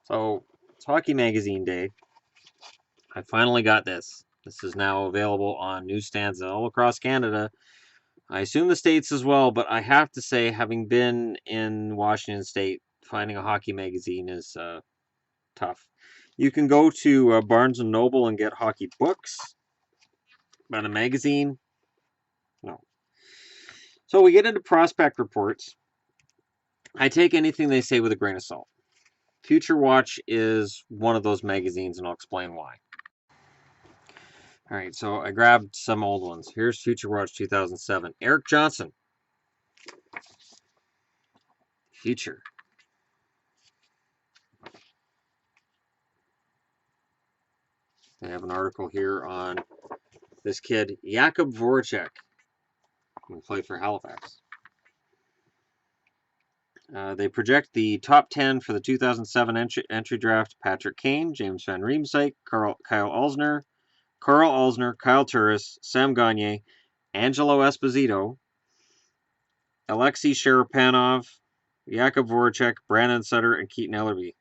So it's Hockey Magazine Day. I finally got this. This is now available on newsstands all across Canada. I assume the States as well, but I have to say, having been in Washington State, finding a hockey magazine is tough. You can go to Barnes & Noble and get hockey books, but a magazine, no. So we get into prospect reports. I take anything they say with a grain of salt. Future Watch is one of those magazines, and I'll explain why. All right, so I grabbed some old ones. Here's Future Watch 2007. Erik Johnson. Future. They have an article here on this kid, Jakub Voracek, who played for Halifax. They project the top 10 for the 2007 entry draft: Patrick Kane, James Van Riemsdyk, Kyle Alsner, Kyle Turris, Sam Gagner, Angelo Esposito, Alexei Sharapanov, Jakub Voracek, Brandon Sutter, and Keaton Ellerby.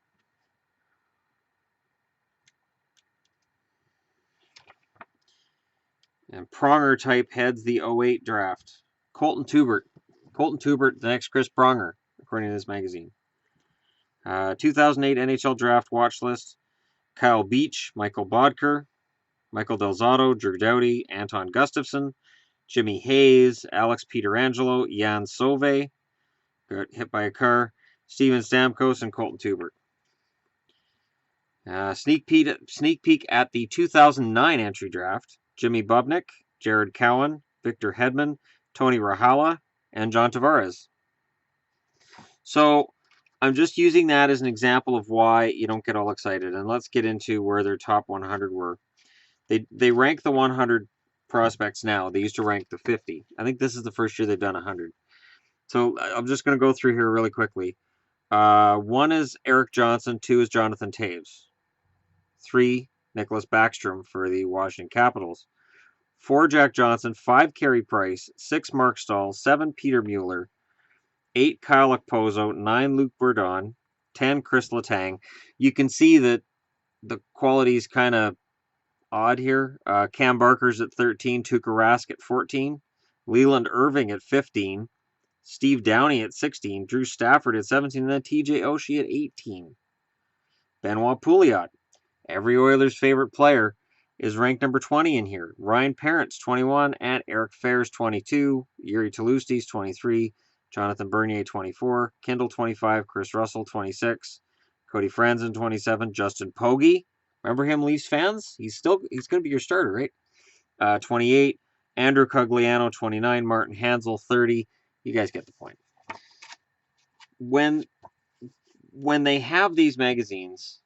And Pronger type heads the 08 draft. Colton Tubert, the next Chris Pronger, according to this magazine. 2008 NHL draft watch list: Kyle Beach, Michael Bodker, Michael Del Zotto, Drew Doughty, Anton Gustafsson, Jimmy Hayes, Alex Pietrangelo, Jan Sauve, got hit by a car, Steven Stamkos, and Colton Tubert. Sneak peek at the 2009 entry draft: Jimmy Bubnik, Jared Cowan, Victor Hedman, Tony Rahala, and John Tavares. So I'm just using that as an example of why you don't get all excited. And let's get into where their top 100 were. They rank the 100 prospects now. They used to rank the 50. I think this is the first year they've done 100. So I'm just going to go through here really quickly. 1 is Erik Johnson. 2 is Jonathan Toews. 3, Nicholas Backstrom for the Washington Capitals. 4, Jack Johnson. 5, Carey Price. 6, Mark Stahl. 7, Peter Mueller. 8, Kyle Okposo. 9, Luc Bourdon. 10, Chris Letang. You can see that the quality is kind of odd here. Cam Barker's at 13. Tuukka Rask at 14. Leland Irving at 15. Steve Downey at 16. Drew Stafford at 17. And then TJ Oshie at 18. Benoit Pouliot, every Oilers' favorite player, is ranked number 20 in here. Ryan Parent's 21, and Eric Fehr's 22, Yuri Talusti's 23, Jonathan Bernier 24, Kindle 25, Chris Russell 26, Cody Franzen 27, Justin Pogge. Remember him, Leafs fans? He's going to be your starter, right? 28, Andrew Cogliano 29, Martin Hanzal 30. You guys get the point. When they have these magazines,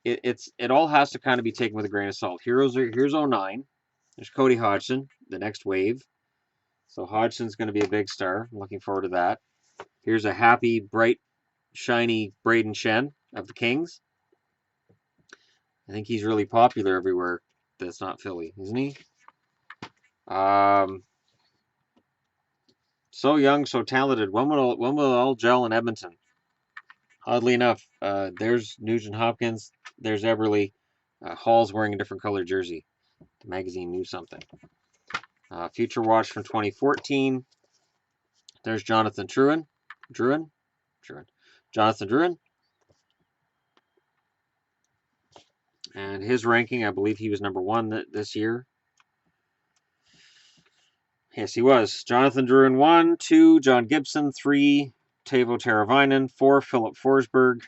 it all has to kind of be taken with a grain of salt. Here's 09. There's Cody Hodgson, the next wave. So Hodgson's going to be a big star. I'm looking forward to that. Here's a happy, bright, shiny Braden Shen of the Kings. I think he's really popular everywhere that's not Philly, isn't he? So young, so talented. When will it all gel in Edmonton? Oddly enough, there's Nugent Hopkins. There's Eberle. Hall's wearing a different color jersey. The magazine knew something. Future Watch from 2014. There's Jonathan Drouin. Jonathan Drouin. And his ranking, I believe he was number 1 this year. Yes, he was. Jonathan Drouin 1, 2, John Gibson, 3, Teuvo Teravainen, 4, Philip Forsberg,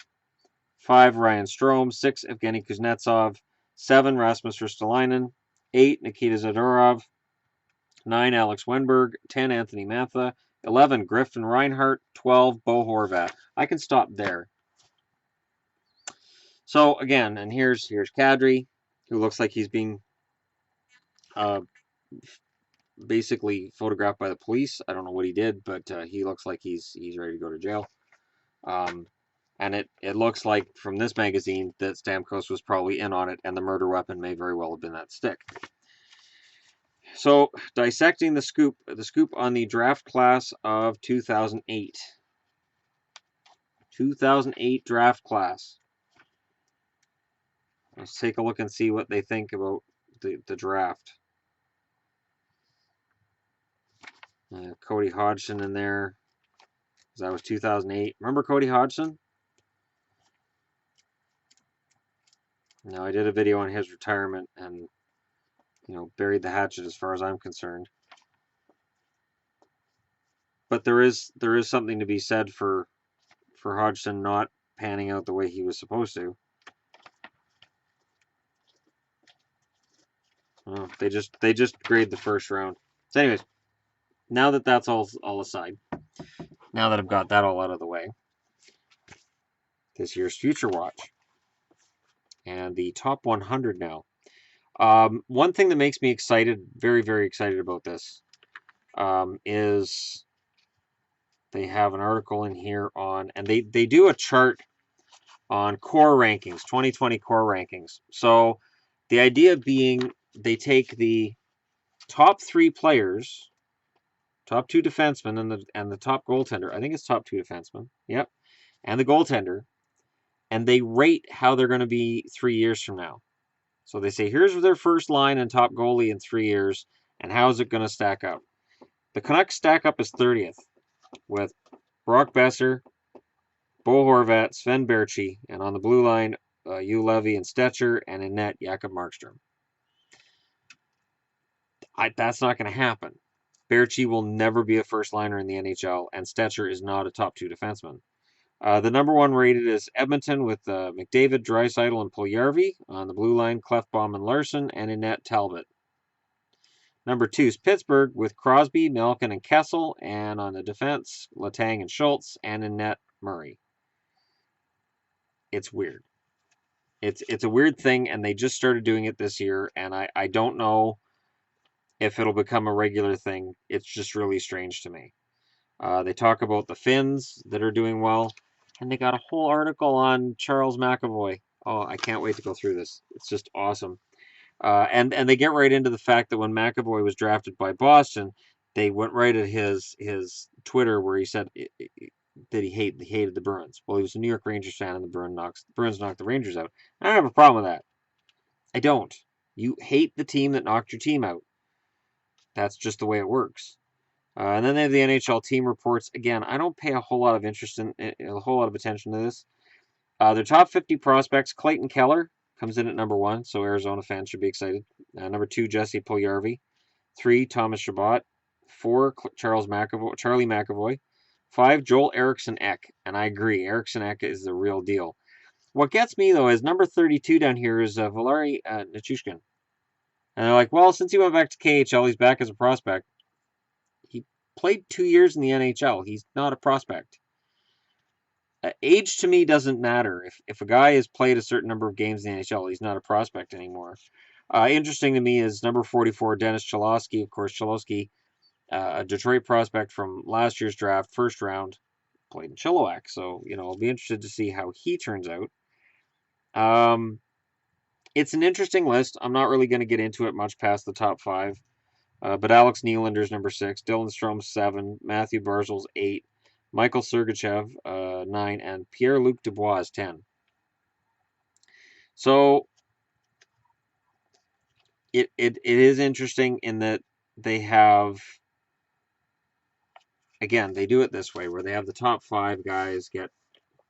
5, Ryan Strome, 6, Evgeny Kuznetsov, 7, Rasmus Ristolainen, 8, Nikita Zadorov, 9, Alex Wenberg, 10, Anthony Mantha, 11, Griffin Reinhart, 12, Bo Horvat. I can stop there. So again, and here's Kadri, who looks like he's being basically photographed by the police. I don't know what he did, but he looks like he's ready to go to jail. And it looks like from this magazine that Stamkos was probably in on it, and the murder weapon may very well have been that stick. So, dissecting the scoop on the draft class of 2008. 2008 draft class. Let's take a look and see what they think about the draft. Cody Hodgson in there. That was 2008. Remember Cody Hodgson? No, I did a video on his retirement and, buried the hatchet as far as I'm concerned. But there is something to be said for Hodgson not panning out the way he was supposed to. Oh, they just grade the first round. So, anyways, now that that's all aside, now that I've got that all out of the way, this year's Future Watch and the top 100 now. One thing that makes me excited, very, very excited about this, is they have an article in here on, and they do a chart on core rankings, 2020 core rankings. So the idea being they take the top 3 players, top 2 defensemen, and the top goaltender. I think it's top 2 defensemen. Yep, and the goaltender, and they rate how they're going to be 3 years from now. So they say, here's their first line and top goalie in 3 years, and how is it going to stack up? The Canucks stack up as 30th with Brock Besser, Bo Horvat, Sven Baertschi, and on the blue line, Hugh Levy and Stetcher, and in net, Jakob Markstrom. That's not going to happen. Baertschi will never be a first liner in the NHL, and Stetcher is not a top 2 defenseman. The number 1 rated is Edmonton with McDavid, Draisaitl, and Puljujarvi. On the blue line, Klefbom and Larson, and in net, Talbot. Number 2 is Pittsburgh with Crosby, Malkin, and Kessel, and on the defense, Letang and Schultz, and in net, Murray. It's weird. It's a weird thing, and they just started doing it this year, and I don't know if it'll become a regular thing. It's just really strange to me. They talk about the Finns that are doing well, and they got a whole article on Charles McAvoy. Oh, I can't wait to go through this. It's just awesome. And they get right into the fact that when McAvoy was drafted by Boston, they went right at his Twitter where he said that he hated the Bruins. Well, he was a New York Rangers fan, and the Bruins knocked the Rangers out. I don't have a problem with that. I don't. You hate the team that knocked your team out. That's just the way it works. And then they have the NHL team reports. Again, I don't pay a whole lot of attention to this. Their top 50 prospects: Clayton Keller comes in at number 1, so Arizona fans should be excited. Number 2, Jesse Puljujarvi. 3, Thomas Chabot. 4, Charlie McAvoy. 5, Joel Eriksson Ek, and I agree, Eriksson Ek is the real deal. What gets me, though, is number 32 down here is Valeri Nichushkin. And they're like, well, since he went back to KHL, he's back as a prospect. He played 2 years in the NHL. He's not a prospect. Age to me doesn't matter. If a guy has played a certain number of games in the NHL, he's not a prospect anymore. Interesting to me is number 44, Dennis Cholowski. Of course, Cholowski, a Detroit prospect from last year's draft, first round, played in Chilliwack. So, I'll be interested to see how he turns out. It's an interesting list. I'm not really going to get into it much past the top 5. But Alex Nylander's number 6, Dylan Strome 7, Matthew Barzal's 8, Michael Sergachev 9, and Pierre-Luc Dubois 10. So it is interesting in that they have, again, they do it this way where they have the top 5 guys get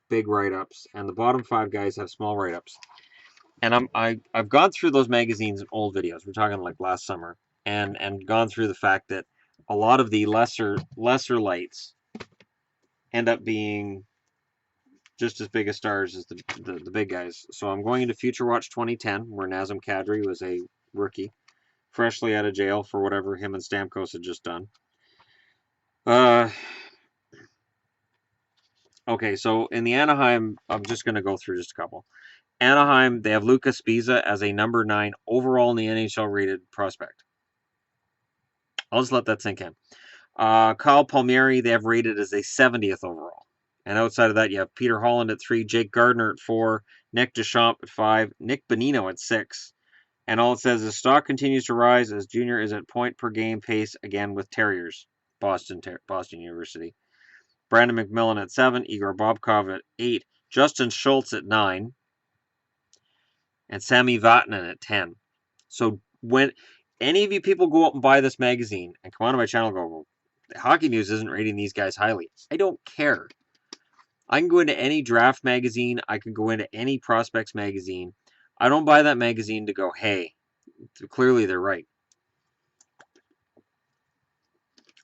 big write-ups and the bottom 5 guys have small write-ups. And I've gone through those magazines in old videos. We're talking like last summer, and gone through the fact that a lot of the lesser lights end up being just as big as stars as the big guys. So I'm going into Future Watch 2010, where Nazem Kadri was a rookie, freshly out of jail for whatever him and Stamkos had just done. Okay, so in the Anaheim, I'm just going to go through just a couple. Anaheim, they have Luca Sbisa as a number 9 overall in the NHL rated prospect. I'll just let that sink in. Kyle Palmieri, they have rated as a 70th overall. And outside of that, you have Peter Holland at 3, Jake Gardiner at 4, Nick Deschamps at 5, Nick Bonino at 6. And all it says is stock continues to rise as Junior is at point per game pace again with Terriers, Boston University. Brandon McMillan at 7, Igor Bobkov at 8, Justin Schultz at 9. and Sami Vatanen at 10. So when any of you people go out and buy this magazine and come onto my channel and go, well, Hockey News isn't rating these guys highly. I don't care. I can go into any draft magazine. I can go into any prospects magazine. I don't buy that magazine to go, hey, clearly they're right.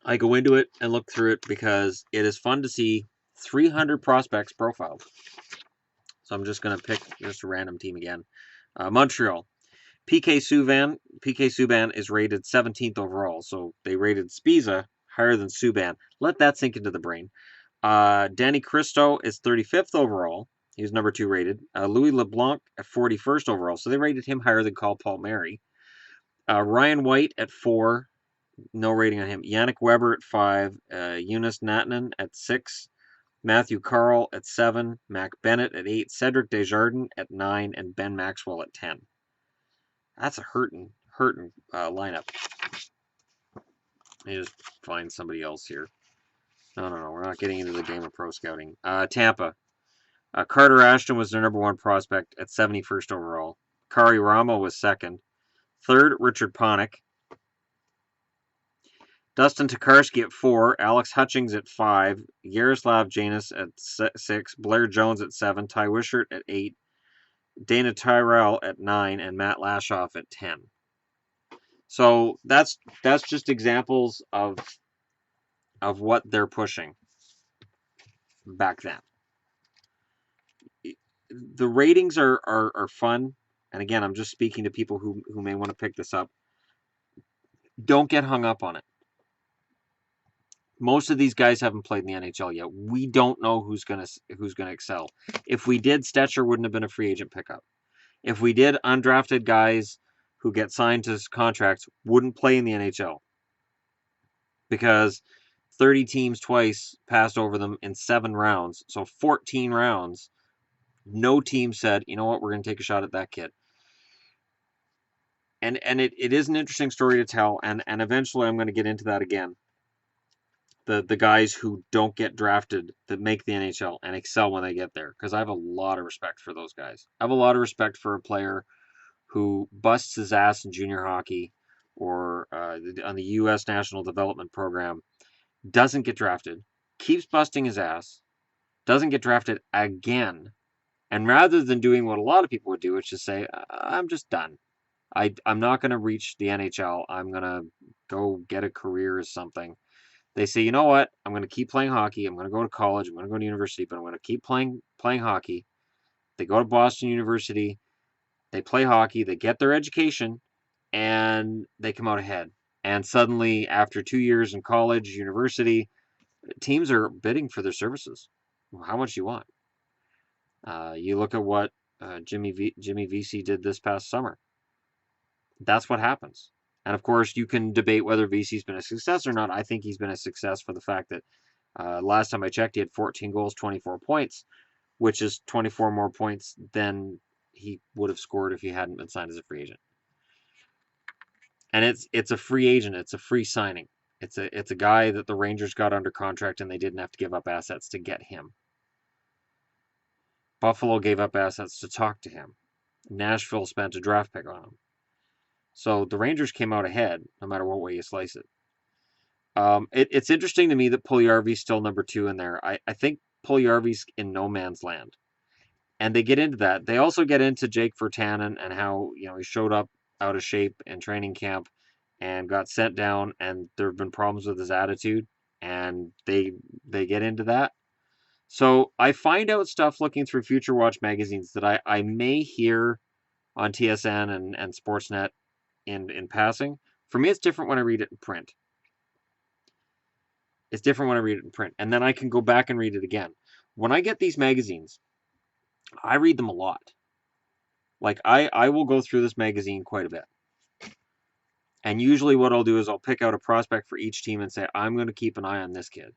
I go into it and look through it because it is fun to see 300 prospects profiled. So I'm just going to pick just a random team again. Montreal. PK Subban is rated 17th overall. So they rated Spiza higher than Subban. Let that sink into the brain. Danny Cristo is 35th overall. He's number 2 rated. Louis LeBlanc at 41st overall. So they rated him higher than Paul Palmieri. Ryan White at 4. No rating on him. Yannick Weber at 5. Eunice Natanen at 6. Matthew Carl at 7. Mac Bennett at 8. Cedric Desjardins at 9. And Ben Maxwell at 10. That's a hurting lineup. Let me just find somebody else here. No. We're not getting into the game of pro scouting. Tampa. Carter Ashton was their number 1 prospect at 71st overall. Kari Ramo was 2nd. 3rd, Richard Panik. Dustin Tokarski at 4. Alex Hutchings at 5. Yaroslav Janis at 6. Blair Jones at 7. Ty Wishart at 8. Dana Tyrell at 9. And Matt Lashoff at 10. So that's just examples of what they're pushing back then. The ratings are fun. And again, I'm just speaking to people who may want to pick this up. Don't get hung up on it. Most of these guys haven't played in the NHL yet. We don't know who's gonna excel. If we did, Stetcher wouldn't have been a free agent pickup. If we did, undrafted guys who get signed to contracts wouldn't play in the NHL because 30 teams twice passed over them in 7 rounds. So 14 rounds, no team said, you know what, we're going to take a shot at that kid. And it is an interesting story to tell, and eventually I'm going to get into that again. The guys who don't get drafted that make the NHL and excel when they get there, because I have a lot of respect for those guys. I have a lot of respect for a player who busts his ass in junior hockey or on the U.S. National Development Program, doesn't get drafted, keeps busting his ass, doesn't get drafted again, and rather than doing what a lot of people would do, which is say, I'm just done. I'm not going to reach the NHL. I'm going to go get a career as something. They say, you know what? I'm going to keep playing hockey. I'm going to go to college. I'm going to go to university, but I'm going to keep playing hockey. They go to Boston University. They play hockey. They get their education, and they come out ahead. And suddenly, after 2 years in college, university, teams are bidding for their services. How much do you want? You look at what Jimmy Vesey did this past summer. That's what happens. And of course, you can debate whether Vesey's been a success or not. I think he's been a success for the fact that last time I checked, he had 14 goals, 24 points, which is 24 more points than he would have scored if he hadn't been signed as a free agent. And it's a free agent. It's a free signing. It's a guy that the Rangers got under contract and they didn't have to give up assets to get him. Buffalo gave up assets to talk to him. Nashville spent a draft pick on him. So the Rangers came out ahead, no matter what way you slice it. It's interesting to me that Puljujarvi's still number 2 in there. I think Puljujarvi's in no man's land. And they get into that. They also get into Jake Virtanen and how, he showed up out of shape in training camp and got sent down, and there have been problems with his attitude, and they get into that. So I find out stuff looking through Future Watch magazines that I may hear on TSN and Sportsnet in passing. For me, it's different when I read it in print. It's different when I read it in print. And then I can go back and read it again. When I get these magazines, I read them a lot. Like, I will go through this magazine quite a bit. And usually what I'll do is I'll pick out a prospect for each team and say, I'm going to keep an eye on this kid.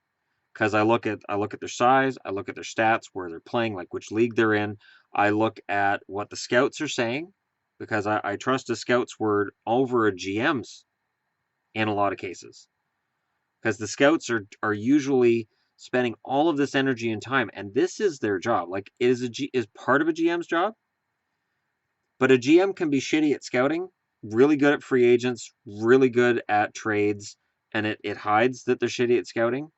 Because I look at their size, I look at their stats, where they're playing, like which league they're in. I look at what the scouts are saying, because I trust a scout's word over a GM's in a lot of cases. Because the scouts are usually spending all of this energy and time, and this is their job. Like, is part of a GM's job, But a GM can be shitty at scouting, really good at free agents, really good at trades, and it hides that they're shitty at scouting.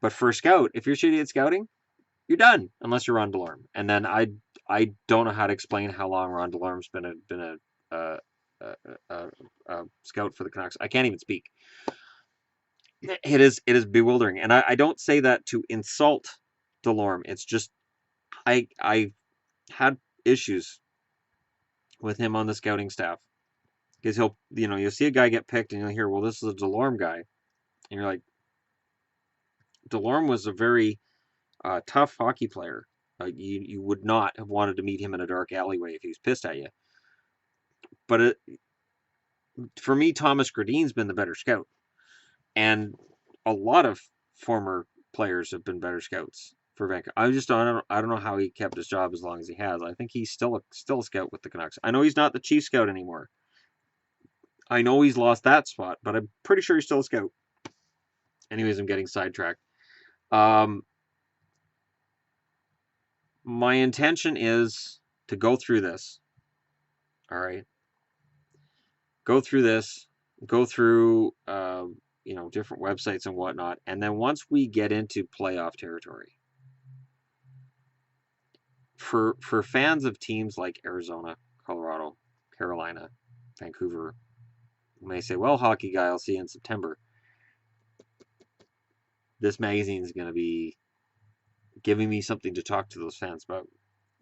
But for a scout, if you're shitty at scouting, you're done unless you're Ron DeLorme. And then I don't know how to explain how long Ron DeLorme's been a scout for the Canucks. I can't even speak. It is bewildering, and I don't say that to insult DeLorme. It's just I had issues with him on the scouting staff because you'll see a guy get picked and you'll hear, well, this is a DeLorme guy, and you're like, DeLorme was a very tough hockey player. You would not have wanted to meet him in a dark alleyway if he was pissed at you. But for me, Thomas Gradine's been the better scout, and a lot of former players have been better scouts for Vancouver. I don't know how he kept his job as long as he has. I think he's still a scout with the Canucks. I know he's not the chief scout anymore. I know he's lost that spot, but I'm pretty sure he's still a scout. Anyways, I'm getting sidetracked. My intention is to go through this. All right. Go through this. Go through different websites and whatnot, and then once we get into playoff territory, for fans of teams like Arizona, Colorado, Carolina, Vancouver, you may say, well, hockey guy, I'll see you in September. This magazine is going to be giving me something to talk to those fans about.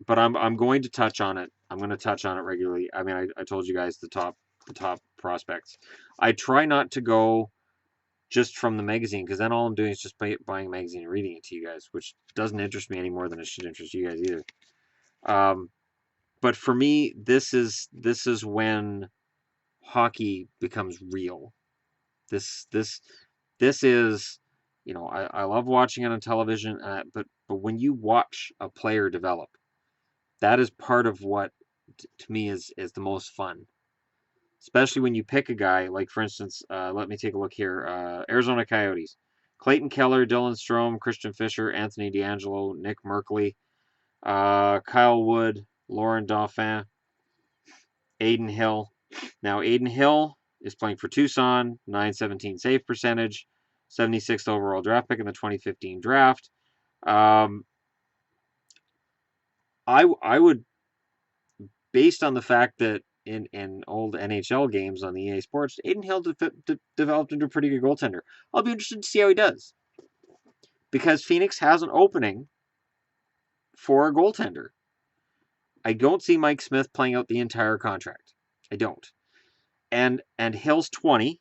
But I'm going to touch on it. I'm going to touch on it regularly. I mean, I told you guys the top prospects. I try not to go just from the magazine, because then all I'm doing is just buying a magazine and reading it to you guys, which doesn't interest me any more than it should interest you guys either. But for me, this is when hockey becomes real. This is, I love watching it on television, but when you watch a player develop, that is part of what to me is the most fun. Especially when you pick a guy, like, for instance, let me take a look here. Arizona Coyotes. Clayton Keller, Dylan Strome, Christian Fischer, Anthony DeAngelo, Nick Merkley, Kyle Wood, Lauren Dauphin, Adin Hill. Now, Adin Hill is playing for Tucson, .917 save percentage, 76th overall draft pick in the 2015 draft. I would, based on the fact that in old NHL games on the EA Sports, Adin Hill developed into a pretty good goaltender. I'll be interested to see how he does, because Phoenix has an opening for a goaltender. I don't see Mike Smith playing out the entire contract. I don't. And Hill's 20.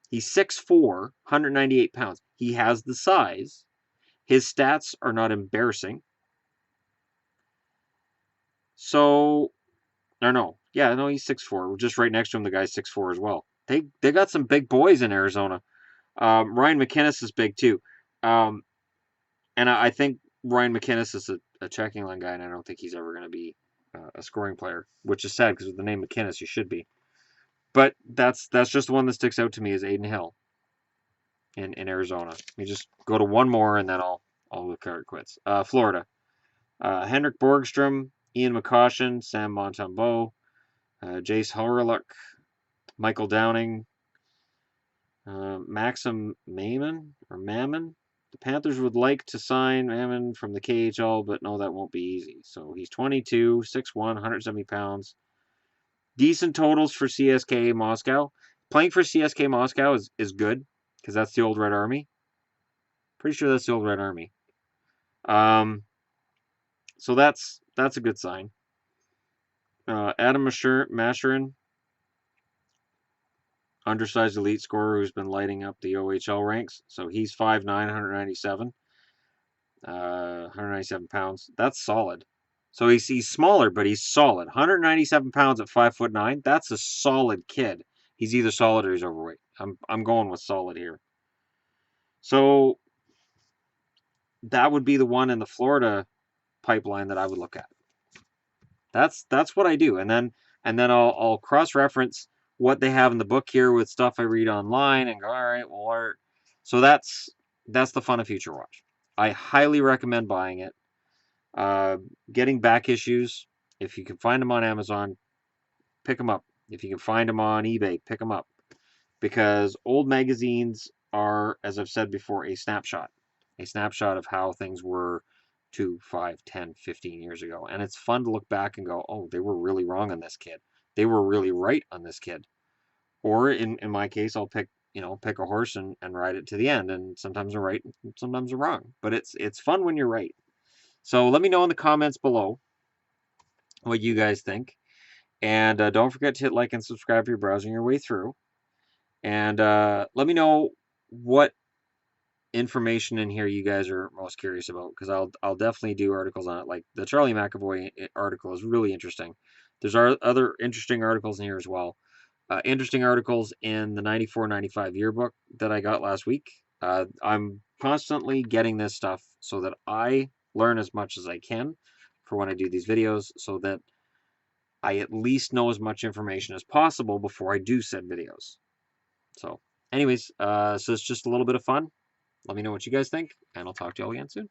He's 6'4", 198 pounds. He has the size. His stats are not embarrassing. So, or no. Yeah, no, he's 6'4". Just right next to him, the guy's 6'4" as well. They got some big boys in Arizona. Ryan McInnes is big too. And I think Ryan McInnes is a checking line guy, and I don't think he's ever going to be a scoring player, which is sad because with the name McInnes, you should be. But that's just the one that sticks out to me is Adin Hill in Arizona. Let me just go to one more, and then I'll look at it quits. Florida. Henrik Borgstrom, Ian McCoshen, Sam Montembeault, Jace Hawryluk, Michael Downing, Maxim Mammon. The Panthers would like to sign Mammon from the KHL, but no, that won't be easy. So he's 22, 6'1", 170 pounds. Decent totals for CSKA Moscow. Playing for CSKA Moscow is good, because that's the old Red Army. Pretty sure that's the old Red Army. So that's a good sign. Adam Masherin, undersized elite scorer who's been lighting up the OHL ranks. So he's 5'9", 197. 197 pounds. That's solid. So he's smaller, but he's solid. 197 pounds at 5'9". That's a solid kid. He's either solid or he's overweight. I'm going with solid here. So that would be the one in the Florida pipeline that I would look at. That's what I do, and then I'll cross-reference what they have in the book here with stuff I read online, and go, all right, well, so that's the fun of Future Watch. I highly recommend buying it. Getting back issues If you can find them on Amazon, pick them up. If you can find them on eBay, pick them up. Because old magazines are, as I've said before, a snapshot of how things were 2, 5, 10, 15 years ago. And it's fun to look back and go, oh, they were really wrong on this kid. They were really right on this kid. Or in my case, I'll pick a horse and ride it to the end. And sometimes I'm right, and sometimes I'm wrong. But it's fun when you're right. So let me know in the comments below what you guys think. And don't forget to hit like and subscribe if you're browsing your way through. And let me know what information in here you guys are most curious about, because I'll definitely do articles on it. Like the Charlie McAvoy article is really interesting. There's other interesting articles in here as well. Interesting articles in the 94-95 yearbook that I got last week. I'm constantly getting this stuff so that I learn as much as I can for when I do these videos, so that I at least know as much information as possible before I do said videos. So anyways, so it's just a little bit of fun. Let me know what you guys think, and I'll talk to y'all again soon.